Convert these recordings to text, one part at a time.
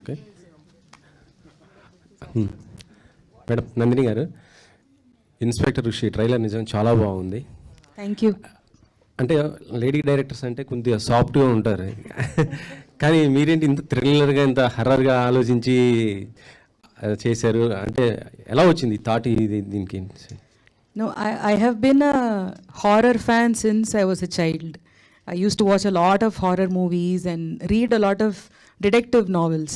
Okay. Madam Nandini గారు, inspector ఋషి trailer నిజంగా చాలా బాగుంది. Thank you. అంటే లేడీ డైరెక్టర్స్ అంటే కొద్దిగా సాఫ్ట్గా ఉంటారు, కానీ మీరేంటి ఇంత థ్రిల్లర్గా ఇంత హర్రర్గా ఆలోచించి చేశారు? అంటే ఎలా వచ్చింది థాట్ ఇది దీనికి? No, I have been a horror fan since I was a child. I used to watch a lot of horror movies and read a lot of detective novels.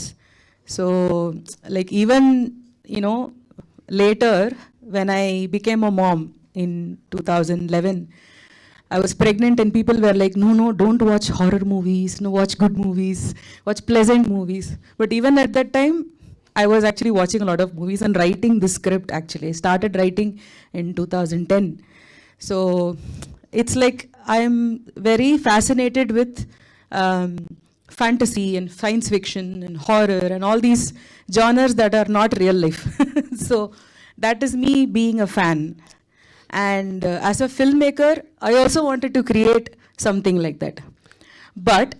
So, like even, you know, later when I became a mom in 2011, I was pregnant and people were like, no, don't watch horror movies, no, watch good movies, watch pleasant movies. But even at that time, I was actually watching a lot of movies and writing the script actually. I started writing in 2010. So it's like I'm very fascinated with fantasy and science fiction and horror and all these genres that are not real life. So that is me being a fan. And as a filmmaker, I also wanted to create something like that. But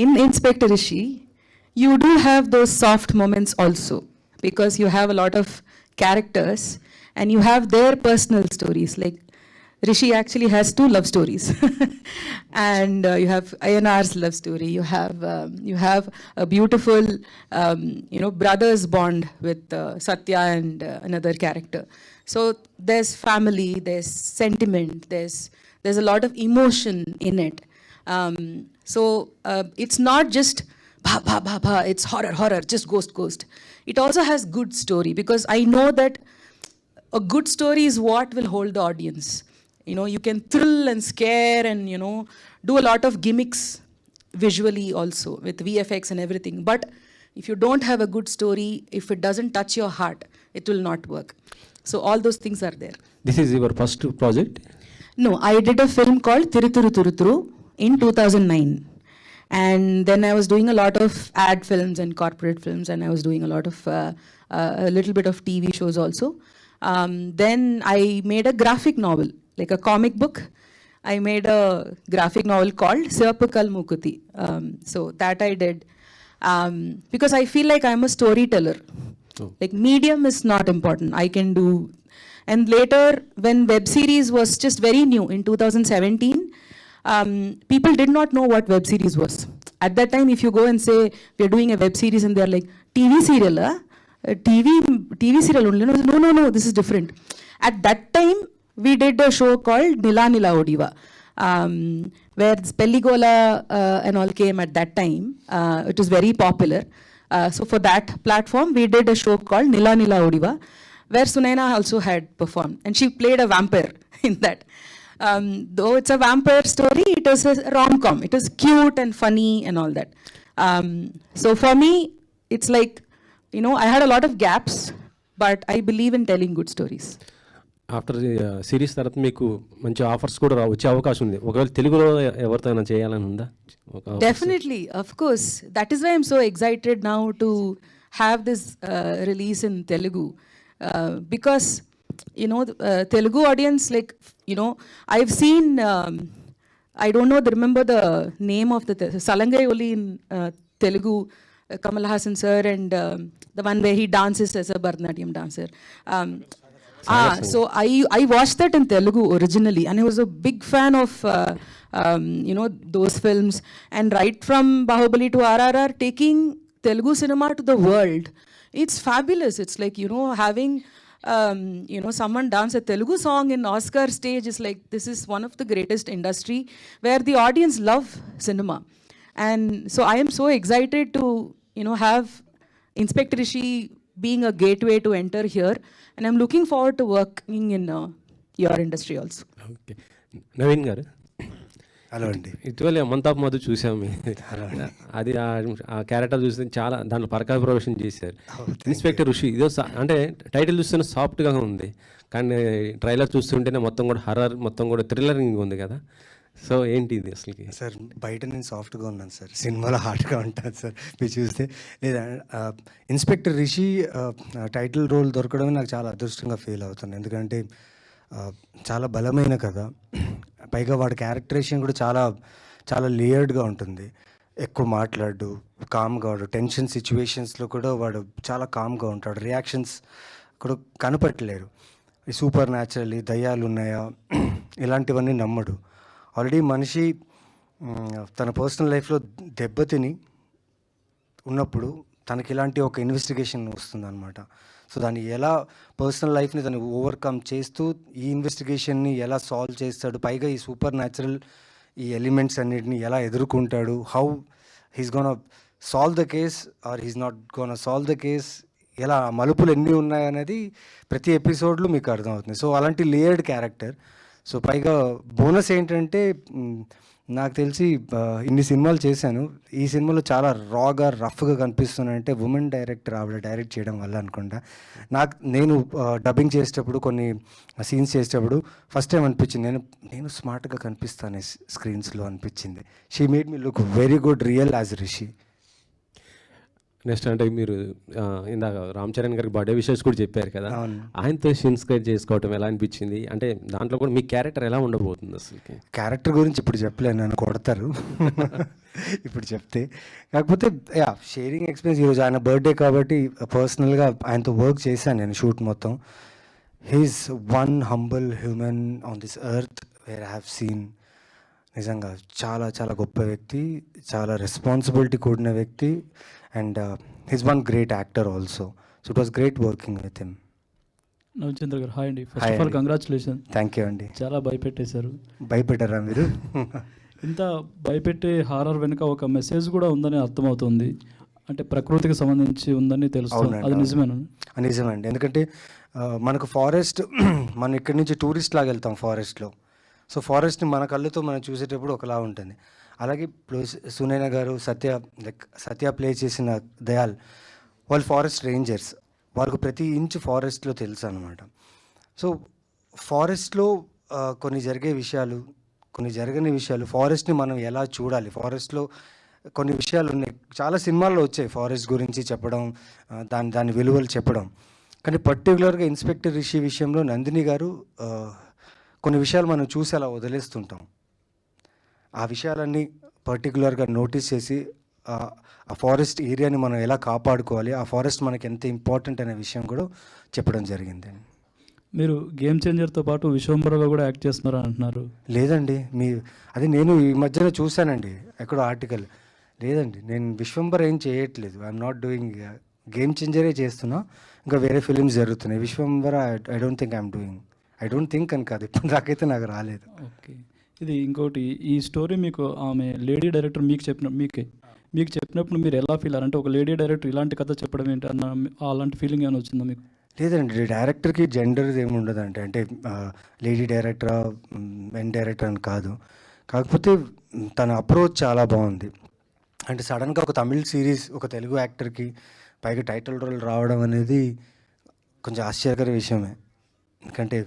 in Inspector Rishi, you do have those soft moments also, because you have a lot of characters and you have their personal stories. Like Rishi actually has 2 love stories, and you have Ayanar's love story. You have a beautiful, brothers bond with Satya and another character. So there's family, there's sentiment, there's a lot of emotion in it. So it's not just bha, it's horror, just ghost. It also has good story, because I know that a good story is what will hold the audience. You know, you can thrill and scare and, do a lot of gimmicks visually also with VFX and everything. But if you don't have a good story, if it doesn't touch your heart, it will not work. So all those things are there. This is your first project? No, I did a film called Tiruturu in 2009. And then I was doing a lot of ad films and corporate films, and I was doing a lot of a little bit of TV shows also. Then I made a graphic novel, like a comic book. I made a graphic novel called Sirapukal Mukuti. So that I did because I feel like I'm a storyteller. Oh. Like medium is not important. I can do. And later, when web series was just very new in 2017, people did not know what web series was. At that time, if you go and say, we're doing a web series, and they're like, TV serial, TV serial only. No, this is different. At that time, we did a show called Nila Nila Odiva, where Pelligola and all came at that time. It was very popular. So for that platform, we did a show called Nila Nila Odiva, where Sunaina also had performed, and she played a vampire in that. Though it's a vampire story, it is a rom-com. It is cute and funny and all that. So for me, it's like, I had a lot of gaps, but I believe in telling good stories. After series తర్వాత మీకు మంచి offers కూడా వచ్చే అవకాశం ఉంది. ఒకవేళ తెలుగులో ఎవరితోనైనా చేయాలని ఉందా? Definitely, of course. That is why I'm so excited now to have this release in Telugu. Because, Telugu audience, like, I've seen, I don't know, remember the name of the Salangai Oli in Telugu, Kamal Hassan sir, and the one where he dances as a Bharatanatyam dancer. So I watched that in Telugu originally, and I was a big fan of those films. And right from Bahubali to RRR, taking Telugu cinema to the world, it's fabulous. It's like, having someone dance a Telugu song in Oscar stage is like, this is one of the greatest industry where the audience love cinema. And so I am so excited to, have Inspector Rishi being a gateway to enter here. And I'm looking forward to working in your industry also. Okay. Naveen గారు, hello అండి. ఇటీవల month of Madhu చూసాము. అది ఆ character చూస్తే చాలా దాంట్లో పరకాయ ప్రవేశం చేశారు. ఇన్స్పెక్టర్ ఋషి ఇదో అంటే టైటిల్ చూస్తేనే సాఫ్ట్గా ఉంది, కానీ ట్రైలర్ చూస్తుంటేనే మొత్తం కూడా హర్రర్, మొత్తం కూడా థ్రిల్లరింగ్ ఉంది కదా. సో ఏంటి ఇది అసలుకి? సార్ బయట నేను సాఫ్ట్గా ఉన్నాను సార్, సినిమాలో హార్డ్గా ఉంటాను సార్. మీరు చూస్తే లేదా ఇన్స్పెక్టర్ రిషి టైటిల్ రోల్ దొరకడమే నాకు చాలా అదృష్టంగా ఫీల్ అవుతాను. ఎందుకంటే చాలా బలమైన కథ, పైగా వాడి క్యారెక్టరేషన్ కూడా చాలా చాలా లేయర్డ్గా ఉంటుంది. ఎక్కువ మాట్లాడు, కామ్గా వాడు టెన్షన్ సిచ్యువేషన్స్లో కూడా వాడు చాలా కామ్గా ఉంటాడు. రియాక్షన్స్ కూడా కనపట్టలేరు. ఈ సూపర్ న్యాచురల్ దయ్యాలు ఉన్నాయా ఇలాంటివన్నీ నమ్మడు. ఆల్రెడీ మనిషి తన పర్సనల్ లైఫ్లో దెబ్బతిని ఉన్నప్పుడు తనకి ఇలాంటి ఒక ఇన్వెస్టిగేషన్ వస్తుందన్నమాట. సో దాన్ని ఎలా పర్సనల్ లైఫ్ని తను ఓవర్కమ్ చేస్తూ ఈ ఇన్వెస్టిగేషన్ని ఎలా సాల్వ్ చేస్తాడు, పైగా ఈ సూపర్ న్యాచురల్ ఈ ఎలిమెంట్స్ అన్నిటిని ఎలా ఎదుర్కొంటాడు, how he's gonna solve the case or he's not gonna solve the case, ఎలా మలుపులు ఎన్ని ఉన్నాయనేది ప్రతి ఎపిసోడ్లో మీకు అర్థమవుతుంది. సో అలాంటి లేయర్డ్ క్యారెక్టర్. సో పైగా బోనస్ ఏంటంటే నాకు తెలిసి ఇన్ని సినిమాలు చేశాను, ఈ సినిమాలో చాలా రాగా రఫ్గా కనిపిస్తున్నానంటే ఉమెన్ డైరెక్టర్ ఆవిడ డైరెక్ట్ చేయడం వల్ల అనుకుంటా. నేను డబ్బింగ్ చేసేటప్పుడు కొన్ని సీన్స్ చేసేటప్పుడు ఫస్ట్ టైం అనిపించింది నేను స్మార్ట్గా కనిపిస్తాను స్క్రీన్స్లో అనిపించింది. She made me look very good real as Rishi. Next అంటే మీరు ఇందాక రామ్ చరణ్ గారికి బర్త్డే విషెస్ కూడా చెప్పారు కదా, ఆయనతో ఇన్స్పైర్ చేసుకోవటం ఎలా అనిపించింది? అంటే దాంట్లో కూడా మీ క్యారెక్టర్ ఎలా ఉండబోతుంది అసలు? క్యారెక్టర్ గురించి ఇప్పుడు చెప్పలేను, నన్ను కొడతారు ఇప్పుడు చెప్తే. కాకపోతే షేరింగ్ ఎక్స్పీరియన్స్. ఈరోజు ఆయన బర్త్డే కాబట్టి పర్సనల్గా ఆయనతో వర్క్ చేశాను నేను షూట్ మొత్తం. He's one humble human on this earth where I have seen. నిజంగా చాలా చాలా గొప్ప వ్యక్తి, చాలా రెస్పాన్సిబిలిటీ కూడిన వ్యక్తి, and he's one great actor also. So it was great working with him. Navachandra garu hi అండి. First of all congratulation. Thank you అండి. చాలా భయపెట్టేశారు. భయపెట్టారా మీరు? ఇంత భయపెట్టే హారర్ వెనుక ఒక మెసేజ్ కూడా ఉందని అర్థమవుతుంది. అంటే ప్రకృతికి సంబంధించి ఉందని తెలుస్తుంది, అది నిజమేనా? నిజమండి. ఎందుకంటే మనకు ఫారెస్ట్ మనం ఇక్కడి నుంచి టూరిస్ట్ లాగా వెళ్తాం ఫారెస్ట్లో. సో ఫారెస్ట్ని మన కళ్ళతో మనం చూసేటప్పుడు ఒకలా ఉంటుంది. అలాగే ఇప్పుడు సునైన గారు, సత్య ప్లే చేసిన దయాల్, వాళ్ళు ఫారెస్ట్ రేంజర్స్. వాళ్ళకు ప్రతి ఇంచ్ ఫారెస్ట్లో తెలుసు అనమాట. సో ఫారెస్ట్లో కొన్ని జరగని విషయాలు, ఫారెస్ట్ని మనం ఎలా చూడాలి, ఫారెస్ట్లో కొన్ని విషయాలు ఉన్నాయి. చాలా సినిమాల్లో వచ్చాయి ఫారెస్ట్ గురించి చెప్పడం, దాని విలువలు చెప్పడం. కానీ పర్టికులర్గా ఇన్స్పెక్టర్ రిషి విషయంలో నందిని గారు కొన్ని విషయాలు మనం చూసి అలా వదిలేస్తుంటాం. ఆ విషయాలన్నీ పర్టికులర్గా నోటీస్ చేసి ఆ ఫారెస్ట్ ఏరియాని మనం ఎలా కాపాడుకోవాలి, ఆ ఫారెస్ట్ మనకి ఎంత ఇంపార్టెంట్ అనే విషయం కూడా చెప్పడం జరిగింది. మీరు గేమ్ చేంజర్తో పాటు విశ్వంబరగా కూడా యాక్ట్ చేస్తున్నారని అంటున్నారు. లేదండి, అది నేను ఈ మధ్యన చూశానండి ఎక్కడో ఆర్టికల్. లేదండి, నేను విశ్వంబర ఏం చేయట్లేదు. ఐఎమ్ నాట్ డూయింగ్, గేమ్ చేంజరే చేస్తున్నా. ఇంకా వేరే ఫిలిమ్స్ జరుగుతున్నాయి. విశ్వంబర ఐ డోంట్ థింక్ అని కాదు, ఇప్పుడు దాకైతే నాకు రాలేదు. ఓకే. ఇది ఇంకోటి, ఈ స్టోరీ మీకు ఆమె లేడీ డైరెక్టర్ మీకు చెప్పినప్పుడు మీరు ఎలా ఫీల్ అయ్యారు? అంటే ఒక లేడీ డైరెక్టర్ ఇలాంటి కథ చెప్పడం ఏంటి అన్న అలాంటి ఫీలింగ్ ఏమైనా వచ్చిందా మీకు? లేదండి, డైరెక్టర్కి జెండర్ ఏమి ఉండదండి. అంటే లేడీ డైరెక్టరా మెన్ డైరెక్టర్ అని కాదు. కాకపోతే తన అప్రోచ్ చాలా బాగుంది. అంటే సడన్గా ఒక తమిళ్ సిరీస్ ఒక తెలుగు యాక్టర్కి పైగా టైటిల్ రోల్ రావడం అనేది కొంచెం ఆశ్చర్యకర విషయమే. ఎందుకంటే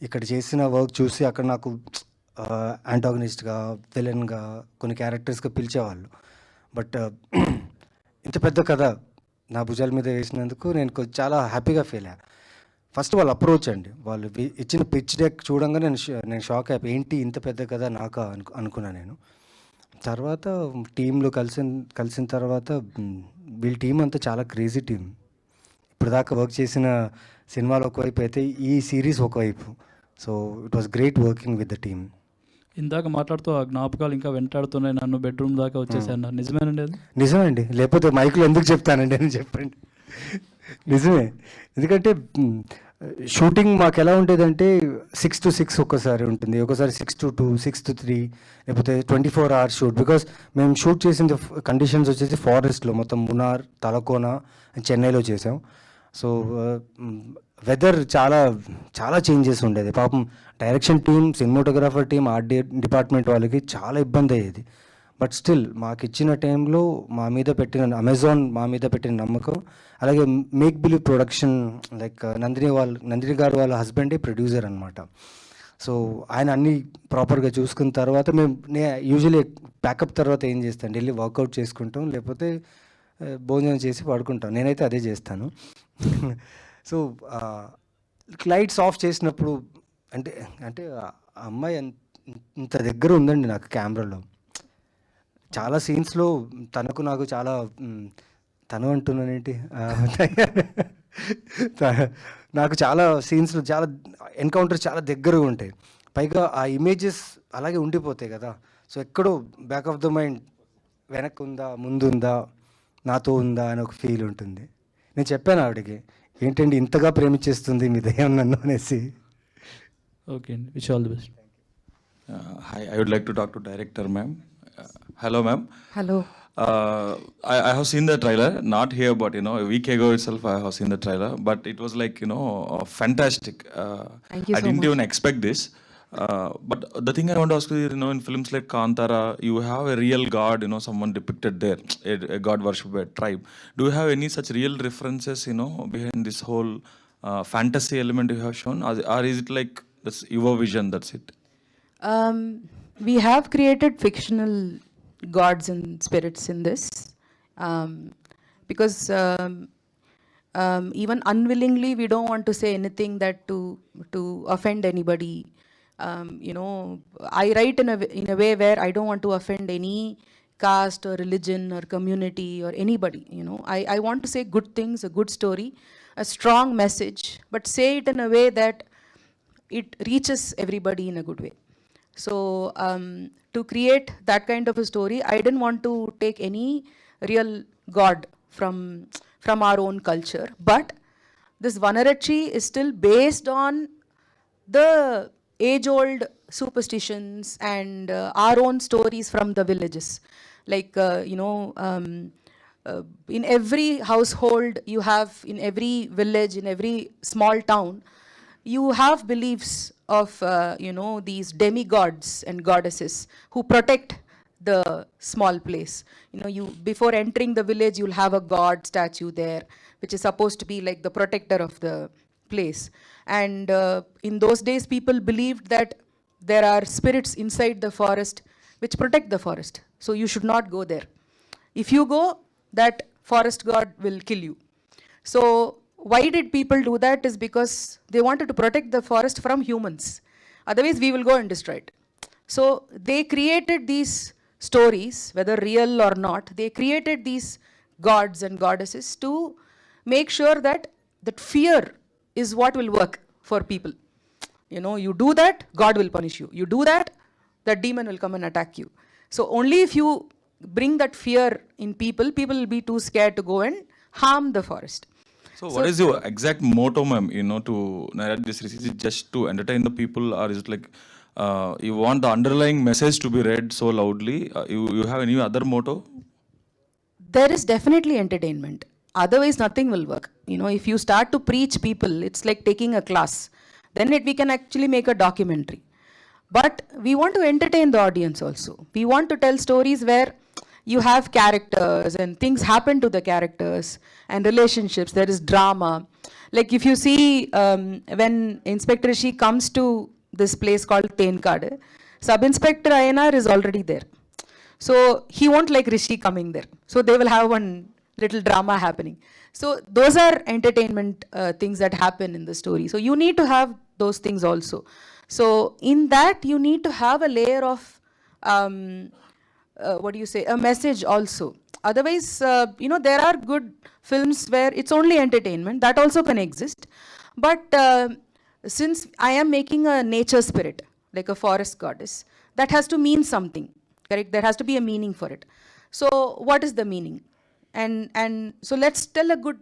ఇక్కడ చేసిన వర్క్ చూసి అక్కడ నాకు యాంటాగనిస్ట్గా, విలన్గా, కొన్ని క్యారెక్టర్స్గా పిలిచేవాళ్ళు. బట్ ఇంత పెద్ద కథ నా భుజాల మీద వేసినందుకు నేను చాలా హ్యాపీగా ఫీల్ అయ్యా. ఫస్ట్ వాళ్ళ అప్రోచ్ అండి, వాళ్ళు ఇచ్చిన పిచ్ డెక్ చూడంగా నేను షాక్ అయిపోయి, ఏంటి ఇంత పెద్ద కథ నాకా అనుకున్నా నేను. తర్వాత టీంలో కలిసిన తర్వాత వీళ్ళ టీం అంతా చాలా క్రేజీ టీం. ఇప్పుడు దాకా వర్క్ చేసిన సినిమాలు ఒకవైపు అయితే ఈ సిరీస్ ఒకవైపు. So it was great working with the team. ఇందాక మాట్లాడుతూ ఆ జ్ఞాపకాలు ఇంకా వెంటాడుతున్నాయి, నన్ను బెడ్రూమ్ దాకా వచ్చేసాను. నిజమేనండి అది? నిజమండి, లేకపోతే మైకులో ఎందుకు చెప్తానండి అని చెప్పండి. నిజమే. ఎందుకంటే షూటింగ్ మాకు ఎలా ఉండేదంటే 6 to 6 ఒక్కసారి ఉంటుంది, ఒకసారి 6 to 2, 6 to 3, లేకపోతే 24 hours షూట్. బికాస్ మేము షూట్ చేసిన కండిషన్స్ వచ్చేసి ఫారెస్ట్లో, మొత్తం మునార్, తలకోన, చెన్నైలో చేసాం. సో వెదర్ చాలా చాలా చేంజెస్ ఉండేది. పాపం direction team, cinematographer team, art department వాళ్ళకి చాలా ఇబ్బంది అయ్యేది. బట్ స్టిల్ మాకు ఇచ్చిన టైంలో అమెజాన్ మా మీద పెట్టిన నమ్మకం, అలాగే make believe production, like Nandini గారు వాళ్ళ హస్బెండే ప్రొడ్యూసర్ అనమాట. సో ఆయన అన్నీ ప్రాపర్గా చూసుకున్న తర్వాత నేను యూజువల్లీ ప్యాకప్ తర్వాత ఏం చేస్తాను, వెళ్ళి వర్కౌట్ చేసుకుంటాం, లేకపోతే భోజనం చేసి పడుకుంటాం. నేనైతే అదే చేస్తాను. సో లైట్స్ ఆఫ్ చేసినప్పుడు అంటే ఆ అమ్మాయి ఇంత దగ్గర ఉందండి నాకు కెమెరాలో. చాలా సీన్స్లో తనకు నాకు చాలా తను అంటున్నానేంటి నాకు చాలా సీన్స్లో చాలా ఎన్కౌంటర్స్ చాలా దగ్గరగా ఉంటాయి. పైగా ఆ ఇమేజెస్ అలాగే ఉండిపోతాయి కదా. సో ఎక్కడో బ్యాక్ ఆఫ్ ద మైండ్ వెనక్కి ఉందా ముందుందా నాతో ఉందా అని ఒక ఫీల్ ఉంటుంది. నేను చెప్పాను ఆవిడకి, ఏంటండి ఇంతగా ప్రేమించేస్తుంది మీ దయ్యం నన్ను అనేసి. ఓకే అండి, wish all the best. Hi, I would like to talk to director, ma'am. Hello, ma'am. Hello. I have seen the trailer, not here, but a week ago itself I have seen the trailer. But it was like fantastic. Thank you I so didn't much. even expect this. But the thing I want to ask you, in films like Kantara, you have a real god, someone depicted there, a god worshipped by a tribe. Do you have any such real references, behind this whole fantasy element you have shown, or is it like that's your vision? That's it. We have created fictional gods and spirits in this, because even unwillingly we don't want to say anything that to offend anybody. I write in a way where I don't want to offend any caste or religion or community or anybody. I want to say good things, a good story, a strong message, but say it in a way that it reaches everybody in a good way. So to create that kind of a story, I didn't want to take any real god from our own culture, but this Vanarachi is still based on the age-old superstitions and our own stories from the villages. Like in every household you have, in every village, in every small town, you have beliefs of these demigods and goddesses who protect the small place. You before entering the village you'll have a god statue there which is supposed to be like the protector of the place. And in those days people believed that there are spirits inside the forest which protect the forest, so you should not go there. If you go, that forest god will kill you. So why did people do that is because they wanted to protect the forest from humans. Otherwise, we will go and destroy it. So they created these stories, whether real or not. They created these gods and goddesses to make sure that fear is what will work for people. You do that, God will punish you. You do that, that demon will come and attack you. So only if you bring that fear in people, people will be too scared to go and harm the forest. So what is your exact motto, ma'am, to narrate this? Is it just to entertain the people, or is it like you want the underlying message to be read so loudly? You have any other motto? There is definitely entertainment. Otherwise, nothing will work. If you start to preach people, it's like taking a class. Then we can actually make a documentary. But we want to entertain the audience also. We want to tell stories where you have characters and things happen to the characters and relationships. There is drama. Like if you see when Inspector Rishi comes to this place called Tenkade, Sub-Inspector Ayanar is already there. So he won't like Rishi coming there. So they will have one little drama happening. So those are entertainment things that happen in the story. So you need to have those things also. So in that you need to have a layer of a message also. Otherwise, there are good films where it's only entertainment. That also can exist. But since I am making a nature spirit, like a forest goddess, that has to mean something, correct? There has to be a meaning for it. So what is the meaning? And so let's tell a good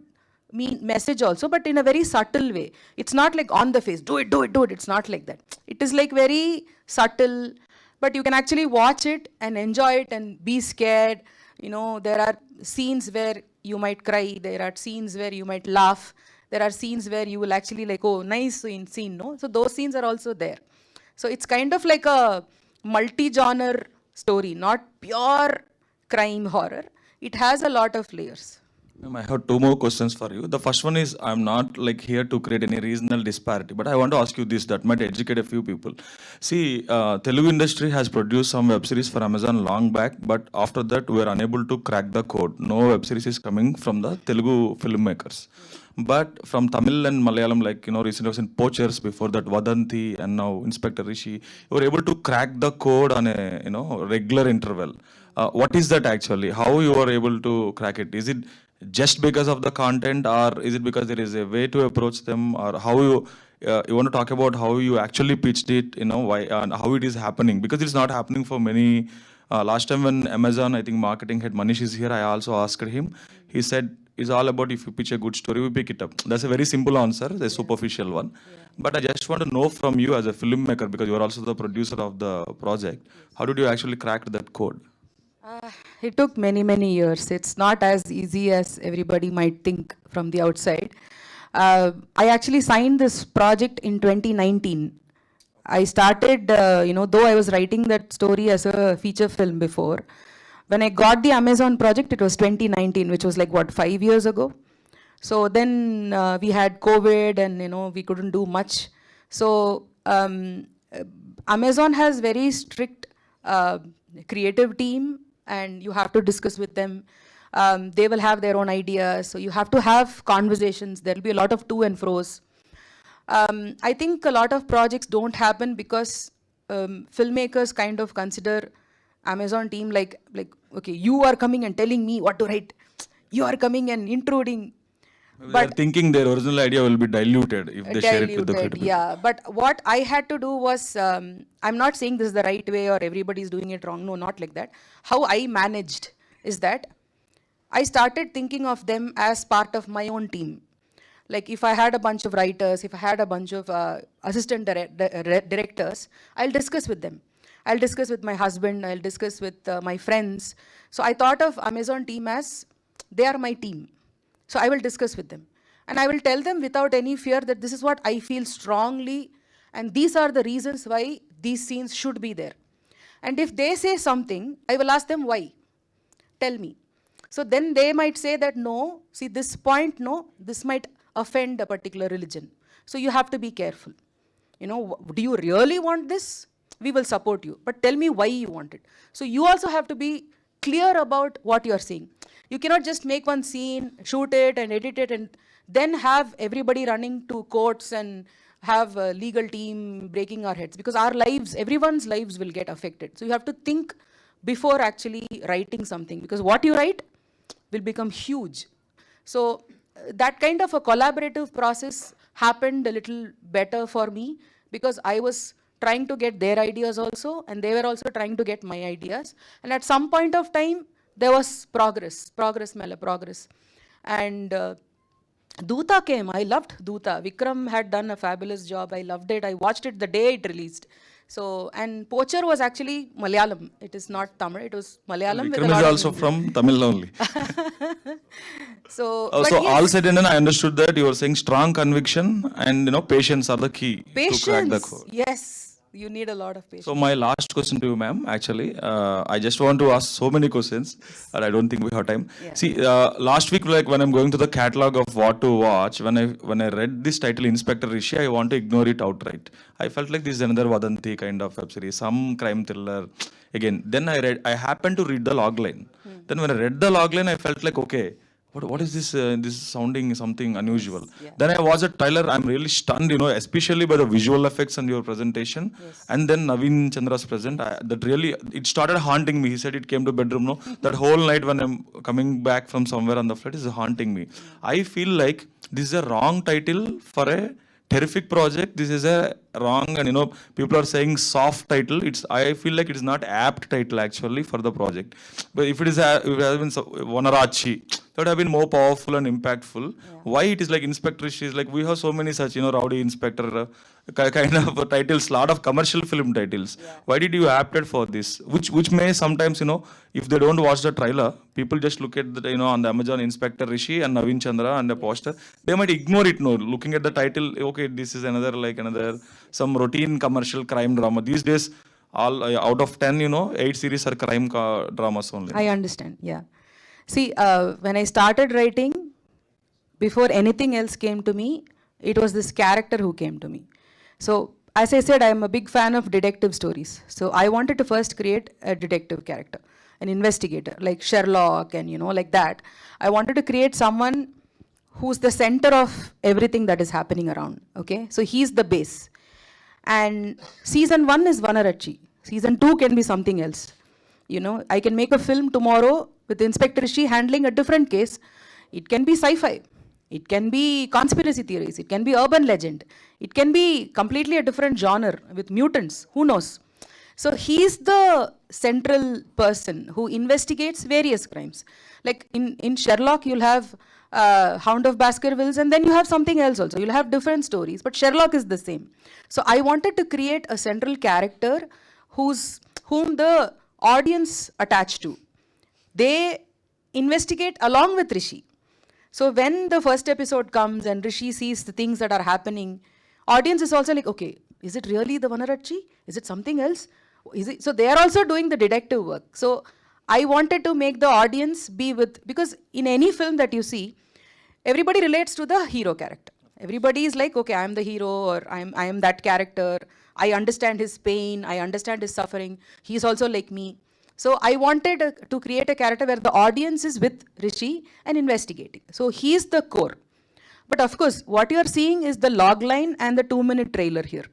message also, but in a very subtle way. It's not like on the face, do it. It's not like that. It is like very subtle, but you can actually watch it and enjoy it and be scared. There are scenes where you might cry. There are scenes where you might laugh. There are scenes where you will actually like, oh, nice scene, no? So those scenes are also there. So it's kind of like a multi-genre story, not pure crime horror. It has a lot of layers. Ma'am, I have two more questions for you. The first one is, I'm not like here to create any regional disparity, but I want to ask you this that might educate a few people. See, Telugu industry has produced some web series for Amazon long back, but after that we are unable to crack the code. No web series is coming from the Telugu filmmakers. But from Tamil and Malayalam, like, recently was in Poachers, before that Vadanti, and now Inspector Rishi, you were able to crack the code on a, regular interval. what is that actually? How you are able to crack it? Is it just because of the content, or is it because there is a way to approach them, or how you want to talk about how you actually pitched it, you know, why and how it is happening? Because it's not happening for many. Last time when Amazon, I think marketing head Manish is here, I also asked him. He said it's all about if you pitch a good story, we pick it up. That's a very simple answer, a superficial one. But I just want to know from you as a filmmaker, because you are also the producer of the project, how did you actually crack that code? It took many, many years. It's not as easy as everybody might think from the outside. I actually signed this project in 2019. I started, though I was writing that story as a feature film before. When I got the Amazon project, it was 2019, which was like, 5 years ago? So then we had COVID and, we couldn't do much. So Amazon has very strict creative team, and you have to discuss with them. They will have their own ideas. So you have to have conversations. There'll be a lot of to and fro's. I think a lot of projects don't happen because filmmakers kind of consider Amazon team like, okay, you are coming and telling me what to write. You are coming and intruding. They are thinking their original idea will be diluted if they share it with the critics. Yeah, but what I had to do was, I'm not saying this is the right way or everybody is doing it wrong. No, not like that. How I managed is that I started thinking of them as part of my own team. Like if I had a bunch of writers, if I had a bunch of assistant directors, I'll discuss with them. I'll discuss with my husband, I'll discuss with my friends. So I thought of Amazon team as, they are my team. So I will discuss with them. And I will tell them without any fear that this is what I feel strongly, and these are the reasons why these scenes should be there. And if they say something, I will ask them why. Tell me. So then they might say that no, see this point, no, this might offend a particular religion. So you have to be careful. Do you really want this? We will support you. But tell me why you want it. So you also have to be clear about what you are saying. You cannot just make one scene, shoot it and edit it, and then have everybody running to courts and have a legal team breaking our heads, because our lives, everyone's lives will get affected. So you have to think before actually writing something, because what you write will become huge. So that kind of a collaborative process happened a little better for me, because I was trying to get their ideas also, and they were also trying to get my ideas. And at some point of time, there was progress. And Doota came. I loved Doota. Vikram had done a fabulous job. I loved it. I watched it the day it released. So, and Poacher was actually Malayalam. It is not Tamil. It was Malayalam. Vikram is also from Tamil only. So, so all said and done, I understood that you were saying strong conviction and patience are the key to crack the code. Yes. You need a lot of patience. So my last question to you, ma'am, actually, I just want to ask so many questions, and I don't think we have time. Yeah. See, last week, like when I'm going to the catalog of what to watch, when I read this title, Inspector Rishi, I want to ignore it outright. I felt like this is another Vadanti kind of web series, some crime thriller. Again, then I happened to read the logline. Then when I read the logline, I felt like, okay, what is this? This is sounding something unusual. Yeah. Then I watched the trailer. I'm really stunned, especially by the visual effects and your presentation. Yes. And then Naveen Chandra's present. It started haunting me. He said it came to bedroom. No, that whole night when I'm coming back from somewhere on the flight is haunting me. I feel like this is a wrong title for a terrific project. This is a wrong, and people are saying soft title. I feel like it is not apt title actually for the project. But if it has been Vanarachi, that would have been more powerful and impactful. Yeah. Why it is like Inspector Rishi is like, we have so many such rowdy inspector kind of titles, lot of commercial film titles. Yeah. Why did you opt for this? Which may sometimes if they don't watch the trailer, people just look at the on the Amazon Inspector Rishi and Naveen Chandra and the poster, they might ignore it. Looking at the title, okay, this is another some routine commercial crime drama. These days, all out of 10, 8 series are crime dramas only. I understand. Yeah. See, when I started writing, before anything else came to me, it was this character who came to me. So, as I said, I am a big fan of detective stories. So, I wanted to first create a detective character, an investigator, like Sherlock and, like that. I wanted to create someone who's the center of everything that is happening around, okay? So, he's the base. And season 1 is Vanarachi. Season 2 can be something else. You know, I can make a film tomorrow with Inspector Rishi handling a different case. It can be sci-fi. It can be conspiracy theories. It can be urban legend. It can be completely a different genre with mutants. Who knows? So he's the central person who investigates various crimes. Like in Sherlock, you'll have Hound of Baskervilles, and then you have something else also. You'll have different stories, but Sherlock is the same. So I wanted to create a central character whom the audience attach to. They investigate along with Rishi. So when the first episode comes and Rishi sees the things that are happening, audience is also like, okay, is it really the Vanarachchi? Is it something else? Is it? So they are also doing the detective work. So I wanted to make the audience be with, because in any film that you see, everybody relates to the hero character. Everybody is like, okay, I am the hero, or I am that character. I understand his pain. I understand his suffering. He is also like me. So I wanted to create a character where the audience is with Rishi and investigating. So he is the core. But of course, what you are seeing is the log line and the 2-minute trailer here.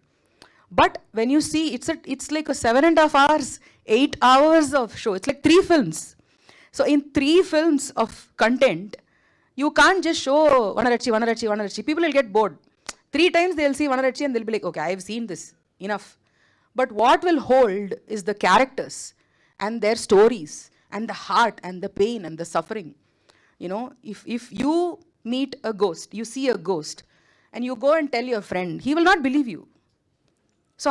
But when you see, it's like a 7.5 hours, 8 hours of show. It's like 3 films. So in 3 films of content, you can't just show Vanarachchi. People will get bored. 3 times they'll see Vanarachchi and they'll be like, okay, I've seen this, enough. But what will hold is the characters and their stories and the heart and the pain and the suffering. You know, if you meet a ghost, you see a ghost, and you go and tell your friend, he will not believe you. So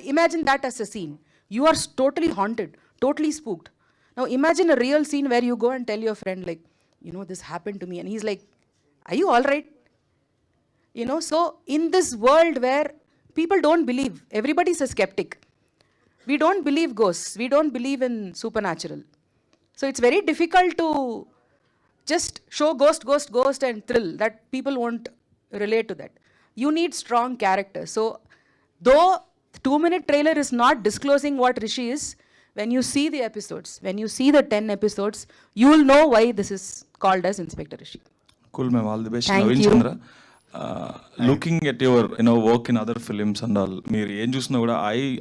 imagine that as a scene. You are totally haunted, totally spooked. Now imagine a real scene where you go and tell your friend, like, you know, this happened to me. And he's like, are you all right? You know, so in this world where people don't believe, everybody's a skeptic. We don't believe ghosts. We don't believe in supernatural. So it's very difficult to just show ghost and thrill. That people won't relate to that. You need strong characters. So though the 2-minute trailer is not disclosing what Rishi is, when you see the episodes, when you see the 10 episodes, you will know why this is called as Inspector Rishi. Cool, ma'am. All the best. Thank Naveen you. Chandra. Looking at your work in other films and all, I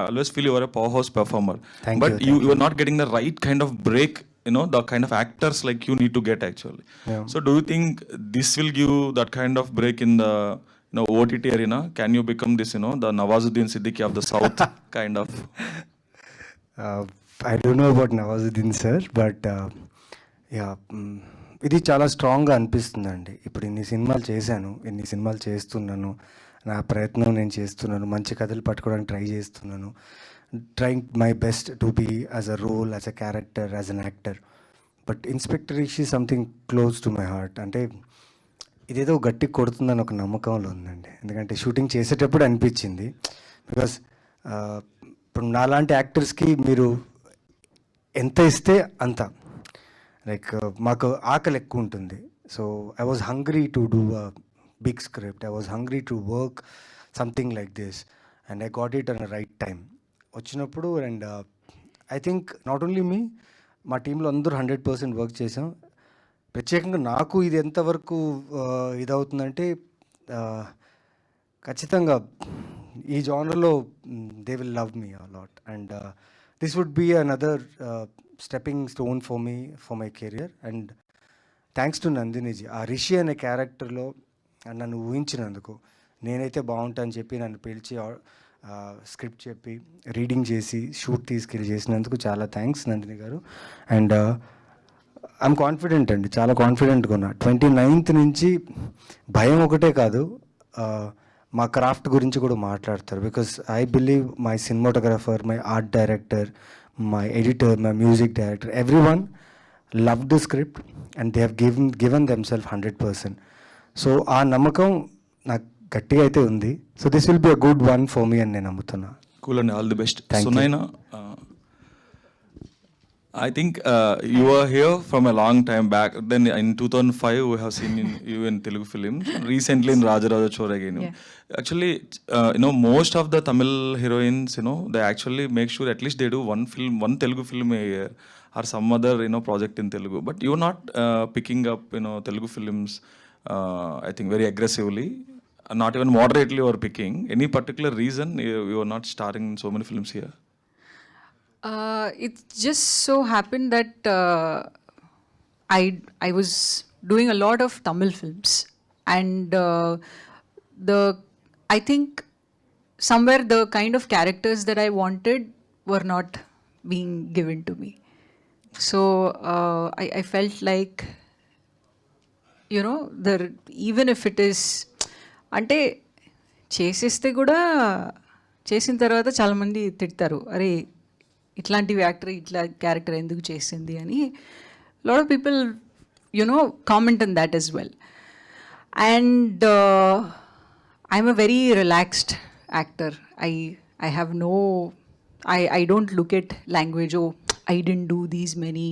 always feel you are a powerhouse performer. Thank but you. you are not getting the right kind of break, the kind of actors like you need to get actually. Yeah. So do you think this will give that kind of break in the OTT arena? Can you become this, the Nawazuddin Siddiqui of the South kind of? I don't know about Nawazuddin sir, but ఇది చాలా స్ట్రాంగ్గా అనిపిస్తుందండి. ఇప్పుడు ఇన్ని సినిమాలు చేశాను, ఇన్ని సినిమాలు చేస్తున్నాను, నా ప్రయత్నం నేను చేస్తున్నాను, మంచి కథలు పట్టుకోవడానికి ట్రై చేస్తున్నాను, trying my best to be as a role, as a character, as an actor. But inspector Rishi something close to my heart. అంటే ఇదేదో గట్టి కొడుతుందని ఒక నమ్మకంలో ఉందండి. ఎందుకంటే షూటింగ్ చేసేటప్పుడు అనిపించింది. బికాస్ ఇప్పుడు నాలాంటి యాక్టర్స్కి మీరు ఎంత ఇస్తే అంత, లైక్ మాకు ఆకలి ఎక్కువ ఉంటుంది. So I was hungry to do a big script. I was hungry to work something like this, and I got it on right time వచ్చినప్పుడు. And I think not only me, మా టీంలో అందరూ 100% work చేసాం. ప్రత్యేకంగా నాకు ఇది ఎంతవరకు ఇదవుతుందంటే, ఖచ్చితంగా ఈ జానర్లో they will love me a lot, and this would be another stepping stone for me, for my career. And thanks to Nandiniji, ఆ రిషి అనే క్యారెక్టర్లో నన్ను ఊహించినందుకు. నేనైతే బాగుంటా అని చెప్పి నన్ను పిలిచి స్క్రిప్ట్ చెప్పి రీడింగ్ చేసి షూట్ తీసుకెళ్ళి చేసినందుకు చాలా థ్యాంక్స్ నందిని గారు. అండ్ ఐఎమ్ కాన్ఫిడెంట్ అండి, చాలా కాన్ఫిడెంట్గా ఉన్నా. 29th నుంచి భయం ఒకటే కాదు, మా క్రాఫ్ట్ గురించి కూడా మాట్లాడతారు. Because I believe my cinematographer, my art director, my editor, my music director, everyone loved the script and they have given themselves 100%. So aa namakam nak గట్టిగా అయితే ఉంది. So this will be a good one for me అని నేను నమ్ముతున్నా. Cool and all the best. Thank you. Sunaina, I think you were here from a long time back. Then in 2005, we have seen you in Telugu films. Recently in Rajaraja Chora again. Yeah. Actually, most of the Tamil heroines, they actually make sure at least they do one film, one Telugu film a year, or some other, project in Telugu. But you're not picking up, Telugu films, I think very aggressively. Not even moderately or picking. Any particular reason you are not starring in so many films here? It just so happened that I was doing a lot of Tamil films, and I think somewhere the kind of characters that I wanted were not being given to me. So I felt like, you know, even if it is, అంటే చేసేస్తే కూడా చేసిన తర్వాత చాలామంది తిడతారు, అరే ఇట్లాంటివి actor ఇట్లా క్యారెక్టర్ ఎందుకు చేసింది అని. Lot of people comment on that as well. And I'm a very relaxed actor. I have no, I don't look at language, oh, I didn't do these many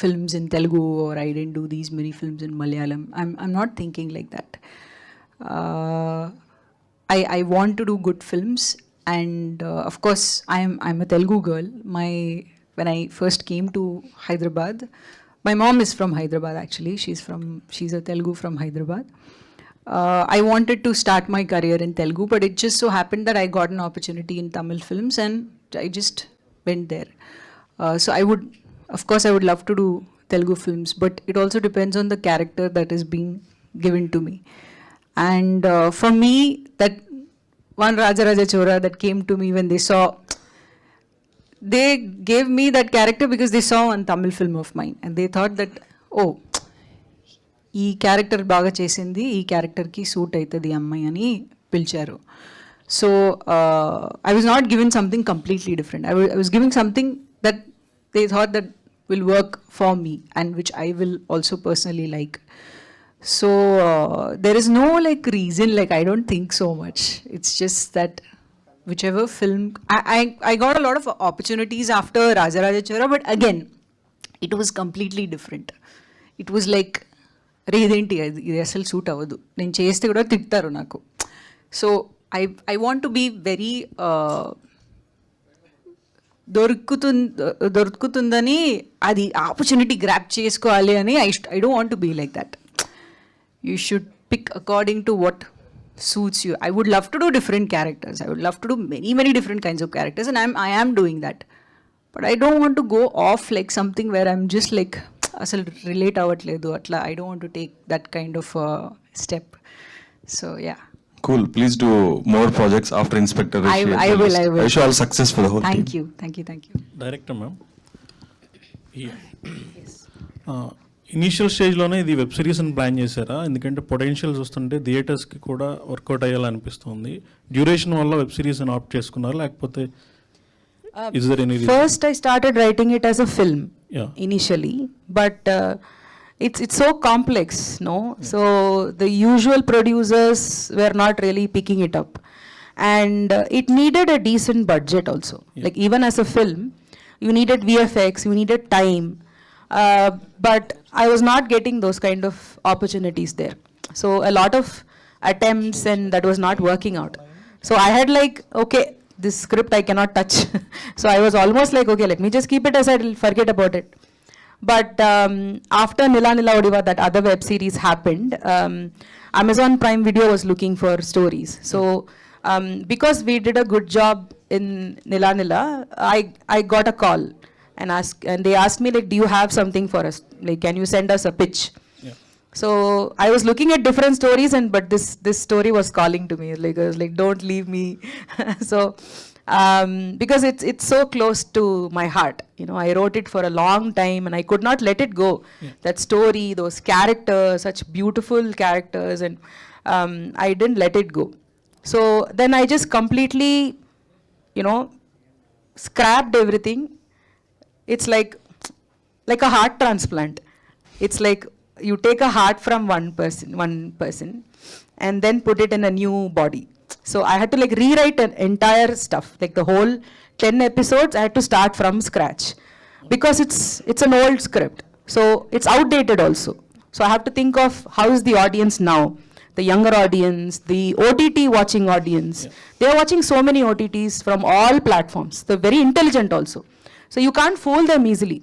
films in Telugu, or I didn't do these many films in Malayalam. I'm not thinking like that. I want to do good films, and of course I'm a Telugu girl. When I first came to Hyderabad, my mom is from Hyderabad actually. She's a Telugu from Hyderabad. I wanted to start my career in Telugu, but it just so happened that I got an opportunity in Tamil films, and I just went there. So I would love to do Telugu films, but it also depends on the character that is being given to me. And for me, that one Rajaraja Chora that came to me when they gave me that character because they saw one Tamil film of mine, and they thought that, oh, ఈ character బాగా చేసింది, ఈ క్యారెక్టర్కి suit అవుతుంది అమ్మాయి అని పిలిచారు. So I was not given something completely different. I was giving something that they thought that will work for me and which I will also personally like. So there is no like reason, like I don't think so much. It's just that whichever film, I got a lot of opportunities after Rajaraja Chora, but again it was completely different. It was like, అరే ఇదేంటి ఇది అసలు suit అవ్వదు, నేను చేస్తే కూడా తిడతారు నాకు. So I want to be very దొరుకుతుందని అది ఆపర్చునిటీ గ్రాప్ చేసుకోవాలి అని I don't want to be like that. You should pick according to what suits you. I would love to do different characters. I would love to do many different kinds of characters, and I am doing that. But I don't want to go off like something where I'm just like asal relate avatledu atla. I don't want to take that kind of step. So yeah. Cool. Please do more projects after Inspector Rishi. I will. I wish you all success for the whole team. Thank you. Director ma'am, initial స్టేజ్లోనే ఇది web series అని plan చేశారా? ఎందుకంటే potential చూస్తుంటే థియేటర్స్కి కూడా work out అయ్యాలనిపిస్తుంది. Duration వల్ల web series అని ఆప్ట్ చేసుకున్నారా, లేకపోతే is there any reason? First, I started writing it as a film initially, but it's so complex, no? So the usual producers were not really picking it up, and it needed a decent budget also. Like even as a film, you needed VFX, you needed time, but I was not getting those kind of opportunities there. So a lot of attempts, and that was not working out. So I had like, okay, this script I cannot touch. So I was almost like, okay, let me just keep it aside, I'll forget about it. But after Nila Nila Odiva, that other web series happened, Amazon Prime Video was looking for stories. So because we did a good job in Nila Nila, I got a call and they asked me like, do you have something for us? Like, can you send us a pitch? So I was looking at different stories, but this story was calling to me. Like I was like, don't leave me. So because it's so close to my heart, you know, I wrote it for a long time and I could not let it go. That story, those characters, such beautiful characters, and I didn't let it go. So then I just completely, you know, scrapped everything. It's like a heart transplant. It's like you take a heart from one person and then put it in a new body. So I had to like rewrite an entire stuff, like the whole 10 episodes I had to start from scratch because it's an old script, so it's outdated also. So I have to think of how is the audience now, the younger audience, the OTT watching audience. They are watching so many OTTs from all platforms. They're very intelligent also, so you can't fool them easily.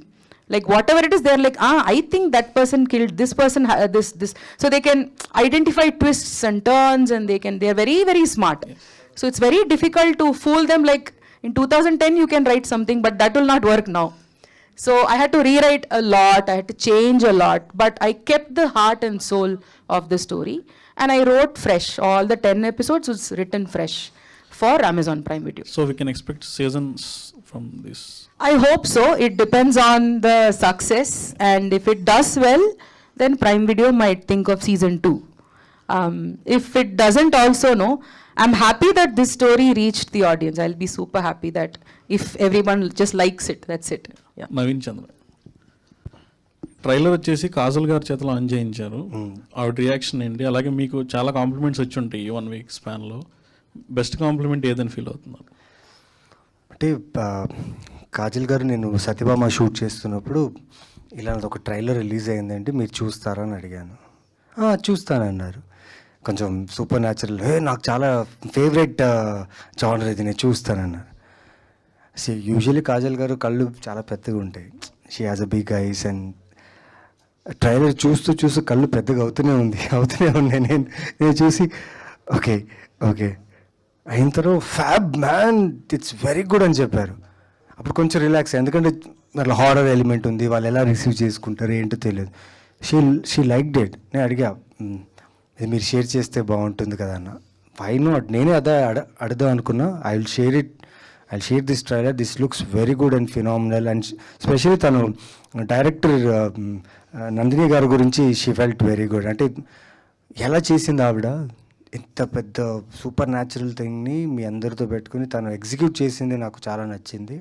Like whatever it is, they're like, I think that person killed this person, this. So they can identify twists and turns, and they're very, very smart. So it's very difficult to fool them like, In 2010, you can write something, but that will not work now. So I had to rewrite a lot, I had to change a lot, but I kept the heart and soul of the story, and I wrote fresh. All the 10 episodes was written fresh for Amazon Prime Video. So we can expect seasons from this. I hope so. It depends on the success, and if it does well, then Prime Video might think of season 2. If it doesn't also, no, I'm happy that this story reached the audience. I'll be super happy that if everyone just likes it, that's it. Yeah. Naveen Chandra trailer వచ్చేసి కాజల్ గారి చేతిలో on చేయించారు. ఆవిడ reaction ఏంటి? అలాగే మీకు చాలా compliments వచ్చి ఉంటాయి ఈ 1 week స్పాన్లో. బెస్ట్ కాంప్లిమెంట్ ఏదని ఫీల్ అవుతున్నారు? అంటే కాజల్ గారు నేను సత్యభామ షూట్ చేస్తున్నప్పుడు ఇలా ఒక ట్రైలర్ రిలీజ్ అయిందంటే మీరు చూస్తారా అని అడిగాను. చూస్తానన్నారు. కొంచెం సూపర్ న్యాచురల్, నాకు చాలా ఫేవరెట్ జానర్ ఇది, నేను చూస్తానన్నారు. యూజువల్లీ కాజల్ గారు కళ్ళు చాలా పెద్దగా ఉంటాయి. She has a big eyes and trailer చూస్తూ కళ్ళు పెద్దగా అవుతూనే ఉన్నాయి. నేను చూసి ఓకే అయిన తర్వాత fab man, it's very good అని చెప్పారు. అప్పుడు కొంచెం రిలాక్స్, ఎందుకంటే అట్లా హారర్ ఎలిమెంట్ ఉంది, వాళ్ళు ఎలా రిసీవ్ చేసుకుంటారు ఏంటో తెలియదు. She like debt. నేను అడిగా, ఇది మీరు షేర్ చేస్తే బాగుంటుంది కదా అన్న. వై నాట్, నేనే అదే అడదాం అనుకున్నా. I will share this trailer, this looks very good and phenomenal. And specially తను డైరెక్టర్ నందిని గారి గురించి షీ ఫెల్ట్ వెరీ గుడ్. అంటే ఎలా చేసింది ఆవిడ, ఇంత పెద్ద సూపర్ న్యాచురల్ థింగ్ని మీ అందరితో పెట్టుకుని తను ఎగ్జిక్యూట్ చేసింది నాకు చాలా నచ్చింది.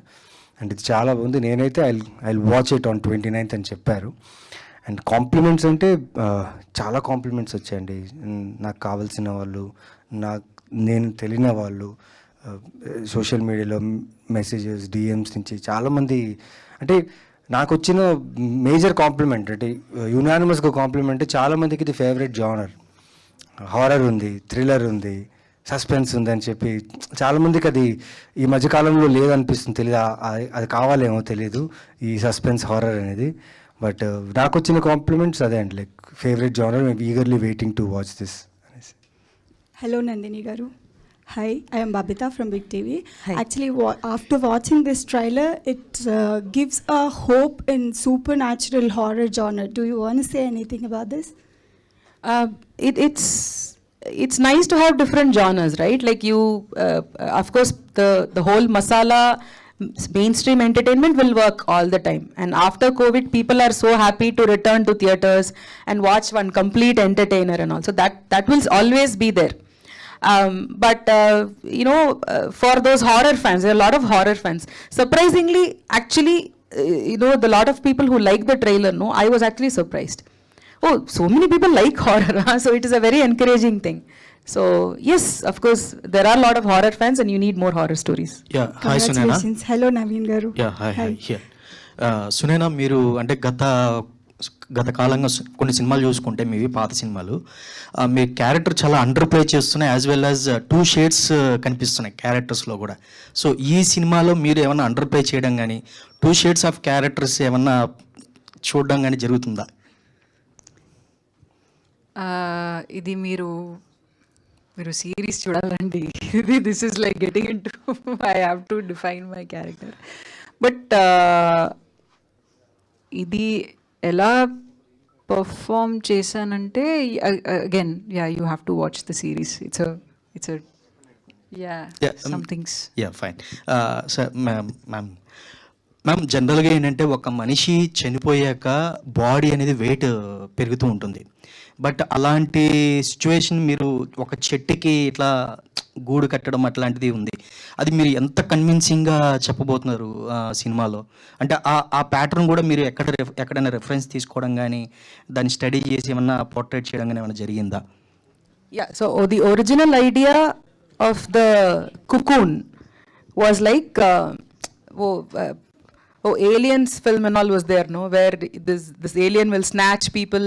అండ్ ఇది చాలా బాగుంది. నేనైతే I watch it on 29th అని చెప్పారు. అండ్ కాంప్లిమెంట్స్ అంటే చాలా కాంప్లిమెంట్స్ వచ్చాయండి. నాకు కావాల్సిన వాళ్ళు, నేను తెలియని వాళ్ళు, సోషల్ మీడియాలో మెసేజెస్, డిఎమ్స్ నుంచి చాలామంది. అంటే నాకు వచ్చిన మేజర్ కాంప్లిమెంట్ అంటే యునానిమస్గా కాంప్లిమెంట్, చాలామందికి ఇది ఫేవరెట్ జానర్. హారర్ ఉంది, థ్రిల్లర్ ఉంది, సస్పెన్స్ ఉంది అని చెప్పి చాలామందికి అది ఈ మధ్యకాలంలో లేదనిపిస్తుంది. తెలియదు, అది కావాలేమో తెలీదు ఈ సస్పెన్స్ హారర్ అనేది. బట్ నాకు వచ్చిన కాంప్లిమెంట్స్ అదే అండి, లైక్ ఫేవరెట్ జానర్, మేము eagerly waiting to watch this. Hello Nandini Garu. Hi, I am Babita from Big TV. Hi. Actually, after watching this trailer, it gives a hope in supernatural horror genre. Do you want to say anything about this? It's nice to have different genres, right? Like you, of course, the whole masala mainstream entertainment will work all the time. And after COVID, people are so happy to return to theaters and watch one complete entertainer and all. So that will always be there. But for those horror fans, there are a lot of horror fans. Surprisingly, actually, the lot of people who like the trailer, no, I was actually surprised. Oh, so many people like horror, huh? So it is a very encouraging thing. So yes, of course, there are a lot of horror fans and you need more horror stories. Yeah, hi Sunena. Congratulations. Hello Naveen Garu. Yeah, hi. Here. Sunena, మీరు అంటే గత కాలంగా కొన్ని సినిమాలు చూసుకుంటే మీవి పాత సినిమాలు, మీ క్యారెక్టర్ చాలా అండర్ ప్లే చేస్తున్నాయి, యాజ్ వెల్ యాజ్ 2 shades కనిపిస్తున్నాయి క్యారెక్టర్స్లో కూడా. సో ఈ సినిమాలో మీరు ఏమన్నా అండర్ ప్లే చేయడం కానీ 2 shades ఆఫ్ క్యారెక్టర్స్ ఏమన్నా చూడడం కానీ జరుగుతుందా? ఇది మీరు సిరీస్ చూడాలండి. This is like getting in to I have to define my character. But ఇది ఎలా పర్ఫామ్ చేశానంటే again you have to watch the series. It's somethings. Fine. Sir ma'am జనరల్గా ఏంటంటే ఒక మనిషి చనిపోయాక బాడీ అనేది వెయిట్ పెరుగుతూ ఉంటుంది. బట్ అలాంటి సిచ్యువేషన్ మీరు ఒక చెట్టుకి ఇట్లా గూడు కట్టడం అట్లాంటిది ఉంది. అది మీరు ఎంత కన్విన్సింగ్గా చెప్పబోతున్నారు సినిమాలో? అంటే ఆ ప్యాటర్న్ కూడా మీరు ఎక్కడైనా రెఫరెన్స్ తీసుకోవడం కానీ దాన్ని స్టడీ చేసి ఏమన్నా పోర్ట్రేట్ చేయడం కానీ ఏమైనా జరిగిందా? Yeah, so the original idea of the cocoon was like Aliens film and all was there, no, where this alien will snatch people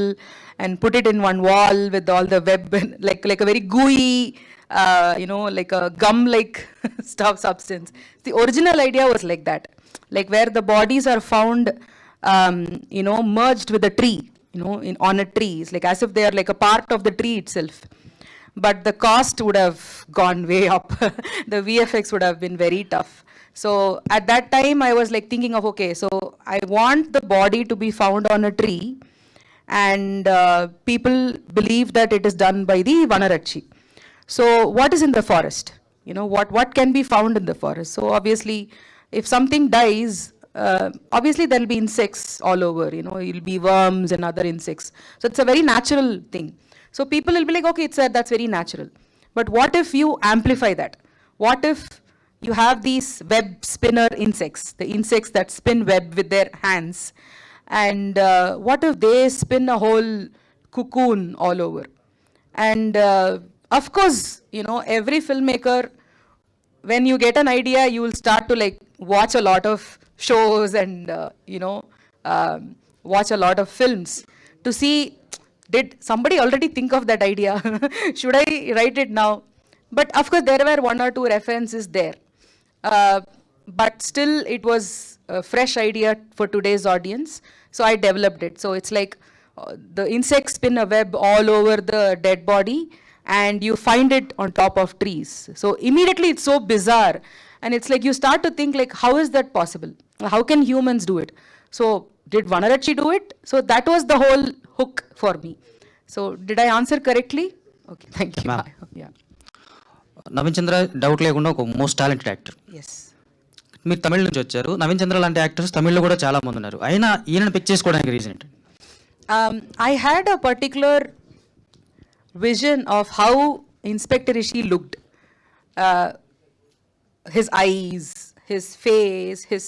and put it in one wall with all the web and like a very gooey like a gum like substance. The original idea was like that, like where the bodies are found merged with a tree, on a tree. It's like as if they are like a part of the tree itself. But the cost would have gone way up. The VFX would have been very tough. So at that time, I was like thinking of, okay, so I want the body to be found on a tree, and people believe that it is done by the Vanarachi. So what is in the forest? You know, what can be found in the forest? So obviously, if something dies, obviously there'll be insects all over, you know, it'll be worms and other insects. So it's a very natural thing. So people will be like, okay, that's very natural. But what if you amplify that? What if you have these web spinner insects, the insects that spin web with their hands, and what if they spin a whole cocoon all over? And of course, you know, every filmmaker, when you get an idea, you will start to like watch a lot of shows and watch a lot of films to see, did somebody already think of that idea? Should I write it now? But of course, there were 1 or 2 references there. But still, it was a fresh idea for today's audience. So I developed it. So it's like the insects spin a web all over the dead body, and you find it on top of trees. So immediately it's so bizarre. And it's like you start to think like, how is that possible? How can humans do it? So did Vanarachi do it? So that was the whole hook for me. So did I answer correctly? Okay, thank you. Ma'am. Yeah. Naveen Chandra doubt లేకుండా ఒక most talented actor. Yes. మీరు తమిళ నుంచి వచ్చారు. నవీన్ చంద్ర లాంటి actors తమిళ్లో కూడా చాలా మంది ఉన్నారు. అయినా ఈయనను పిక్ చేసుకోవడానికి రీజన్ ఏంటి? I had a particular vision of how Inspector Rishi looked. His eyes, his face, his,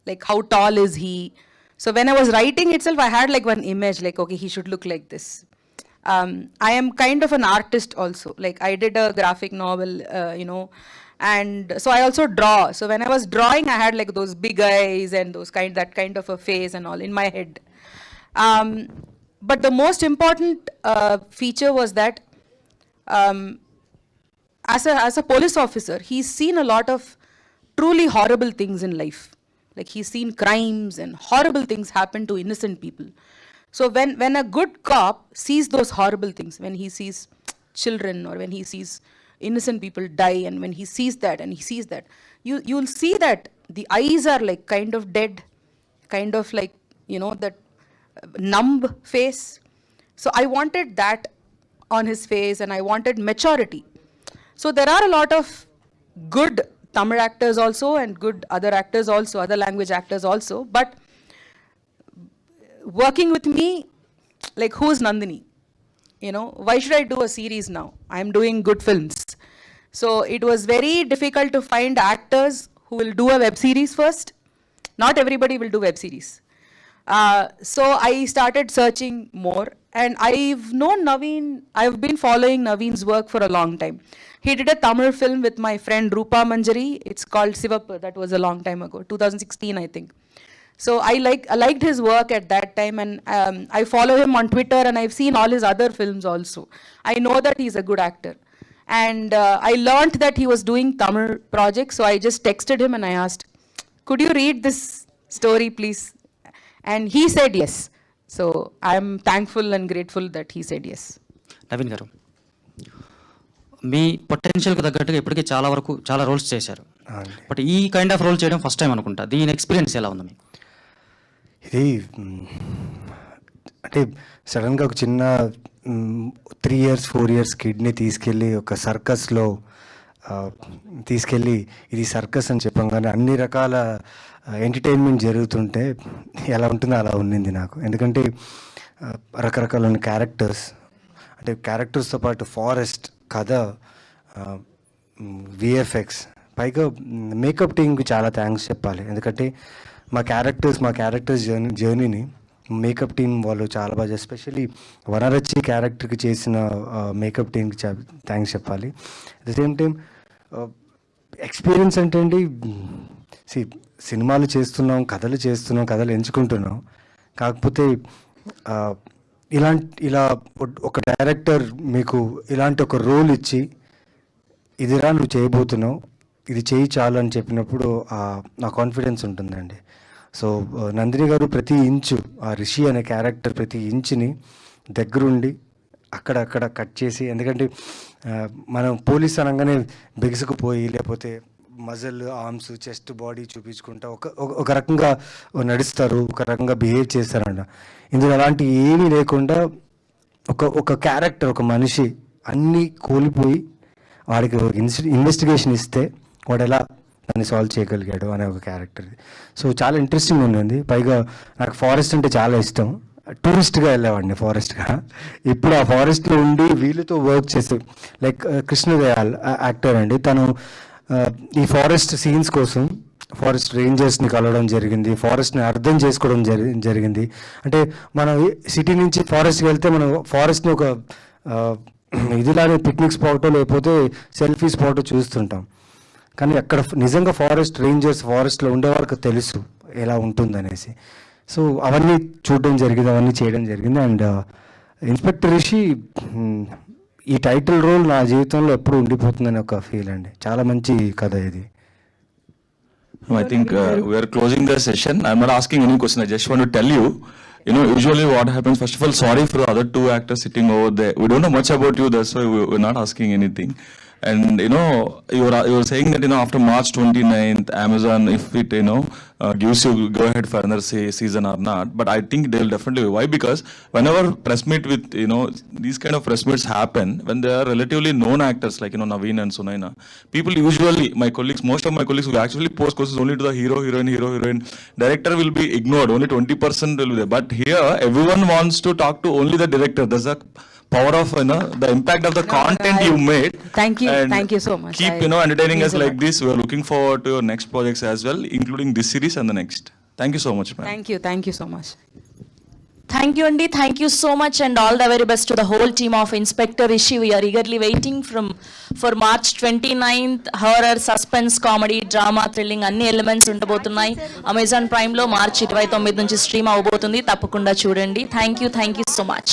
like, how tall is he? So when I was writing itself, I had like one image, like, okay, he should look like this. I am kind of an artist also. Like, I did a graphic novel, and so I also draw. So when I was drawing, I had like those big eyes and that kind of a face and all in my head. But the most important feature was that as a police officer, he's seen a lot of truly horrible things in life. Like, he's seen crimes and horrible things happen to innocent people. So when a good cop sees those horrible things, when he sees children or when he sees innocent people die, and when he sees that and he sees that, you'll see that the eyes are like kind of dead, kind of like, you know, that numb face. So I wanted that on his face, and I wanted maturity. So there are a lot of good Tamil actors also, and good other actors also, other language actors also, but working with me, like, who's Nandini? You know, why should I do a series now? I'm doing good films. So it was very difficult to find actors who will do a web series first. Not everybody will do web series. So I started searching more, and I've known Naveen, I've been following Naveen's work for a long time. He did a Tamil film with my friend Rupa Manjari. It's called Sivappu. That was a long time ago, 2016, I think. So I liked his work at that time, and I follow him on Twitter, and I've seen all his other films also. I know that he's a good actor. And I learned that he was doing Tamil projects, so I just texted him and I asked, could you read this story, please? And he said yes. So I'm thankful and grateful that he said yes. Naveen గారు, మీ పొటెన్షియల్కి తగ్గట్టుగా ఇప్పటికే చాలా roles చేశారు. But ఈ kind of role చేయడం first time అనుకుంటా. దీని experience ఎలా ఉంది మీకు? ఇది అంటే సడన్గా ఒక చిన్న 3 years 4 years కిడ్ని తీసుకెళ్ళి ఒక సర్కస్లో తీసుకెళ్ళి ఇది సర్కస్ అని చెప్పంగానే అన్ని రకాల ఎంటర్టైన్మెంట్ జరుగుతుంటే ఎలా ఉంటుందో అలా ఉండింది నాకు. ఎందుకంటే రకరకాల క్యారెక్టర్స్, అంటే క్యారెక్టర్స్తో పాటు ఫారెస్ట్, కథ, విఎఫ్ఎక్స్, పైగా మేకప్ టీమ్కి చాలా థ్యాంక్స్ చెప్పాలి. ఎందుకంటే మా క్యారెక్టర్స్ జర్నీని మేకప్ టీం వాళ్ళు చాలా బాగా, ఎస్పెషల్లీ వనరచ్చి క్యారెక్టర్కి చేసిన మేకప్ టీంకి థ్యాంక్స్ చెప్పాలి. At the same time experience అంటే అండి, సినిమాలు చేస్తున్నాం, కథలు ఎంచుకుంటున్నాం. కాకపోతే ఇలా ఒక డైరెక్టర్ మీకు ఇలాంటి ఒక రోల్ ఇచ్చి, ఇదిరా నువ్వు చేయబోతున్నావు, ఇది చేయి చాలు అని చెప్పినప్పుడు నా కాన్ఫిడెన్స్ ఉంటుందండి. సో నందిని గారు ప్రతి ఇంచు, ఆ రిషి అనే క్యారెక్టర్ ప్రతి ఇంచుని దగ్గరుండి అక్కడక్కడ కట్ చేసి, ఎందుకంటే మనం పోలీస్ అనగానే బిగుసుకుపోయి లేకపోతే మజిల్, ఆర్మ్స్, చెస్ట్, బాడీ చూపించుకుంటా ఒక రకంగా నడుస్తారు, ఒక రకంగా బిహేవ్ చేస్తారంట. ఇందులో అలాంటి ఏమీ లేకుండా ఒక క్యారెక్టర్, ఒక మనిషి అన్నీ కోల్పోయి వాడికి ఒక ఇన్వెస్టిగేషన్ ఇస్తే వాడు ఎలా దాన్ని సాల్వ్ చేయగలిగాడు అనే ఒక క్యారెక్టర్. సో చాలా ఇంట్రెస్టింగ్ ఉంది. పైగా నాకు ఫారెస్ట్ అంటే చాలా ఇష్టం. టూరిస్ట్గా వెళ్ళేవాడిని ఫారెస్ట్గా. ఇప్పుడు ఆ ఫారెస్ట్లో ఉండి వీళ్ళతో వర్క్ చేసి, లైక్ కృష్ణదయాల్ యాక్టర్ అండి, తను ఈ ఫారెస్ట్ సీన్స్ కోసం ఫారెస్ట్ రేంజర్స్ని కలవడం జరిగింది, ఫారెస్ట్ని అర్థం చేసుకోవడం జరిగింది. అంటే మనం సిటీ నుంచి ఫారెస్ట్కి వెళ్తే మనం ఫారెస్ట్ని ఒక ఇదిలానే పిక్నిక్ స్పాటో లేకపోతే సెల్ఫీ స్పాటో చూస్తుంటాం. కానీ అక్కడ నిజంగా ఫారెస్ట్ రేంజర్స్ ఫారెస్ట్లో ఉండేవారికి తెలుసు ఎలా ఉంటుందనేసి. సో అవన్నీ చూడడం జరిగింది, అవన్నీ చేయడం జరిగింది. అండ్ ఇన్స్పెక్టర్ రిషి ఈ టైటిల్ రోల్ నా జీవితంలో ఎప్పుడు ఉండిపోతుందని ఒక ఫీల్ అండి. చాలా మంచి కథ ఇది. I think we are closing the session. I'm not asking any question. I just want to tell you, usually what happens, first of all, sorry for the other two actors sitting over there. We don't know much about you, that's why we're not asking anything. And you were saying that after March 29th, Amazon, if it gives you go ahead for another season or not, but I think they'll definitely. Why? Because whenever press meet with these kind of press meets happen when they are relatively known actors like Naveen and Sunaina, people usually, most of my colleagues will actually post questions only to the hero, heroine. Director will be ignored. Only 20% will be there. But here, everyone wants to talk to only the director. There's a power of the impact of the content you made. Thank you, and thank you so much. Keep entertaining us like this. We are looking forward to your next projects as well, including this series and the next. Thank you so much, ma'am. Thank you so much. Thank you, Andy. Thank you so much, and all the very best to the whole team of Inspector Rishi. We are eagerly waiting for March 29th. Horror, suspense, comedy, drama, thrilling అన్ని elements ఉండబోతున్నాయి. Amazon prime లో మార్చి 29 నుంచి stream అవబోతుంది. తప్పకుండా చూడండి. Thank you so much.